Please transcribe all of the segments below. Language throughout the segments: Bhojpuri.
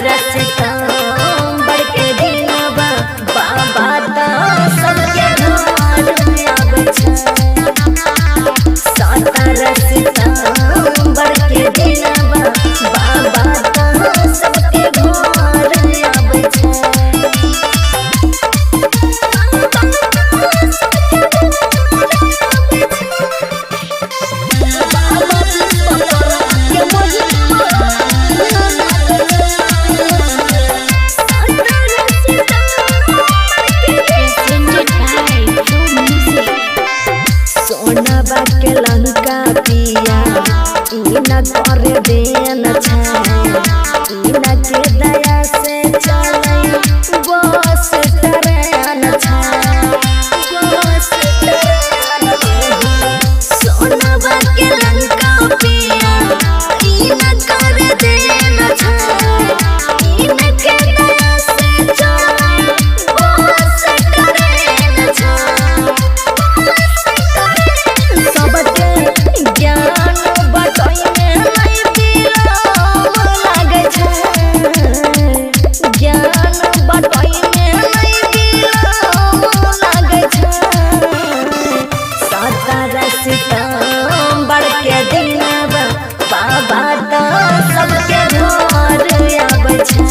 सितंबर के दिनवा बाबा ता सबके घर में आवे छै। 17 सितंबर के दिनवा बाबा ता सबके घर में आवे छै। सोनवा के लंका पिया इना कर देन छै। इना के दया से चलै बस ट्रेन छै। बस ट्रेन सोनवा के लंका पिया इना कर देन छै। इना के दया से चलै बस ट्रेन छै। सबके ज्ञान बटै में नहीं विराम लागे छै। ज्ञान बटै में नहीं विराम लागे छै। 17 सितंबर के दिनवा बाबा ता सबके घर आवे छै।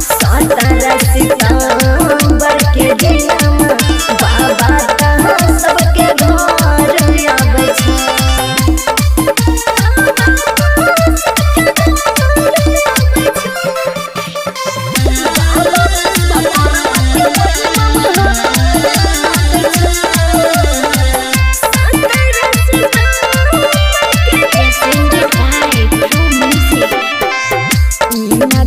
17 सितंबर के दिनवा बाबा ता सबके घर आवे छै। इना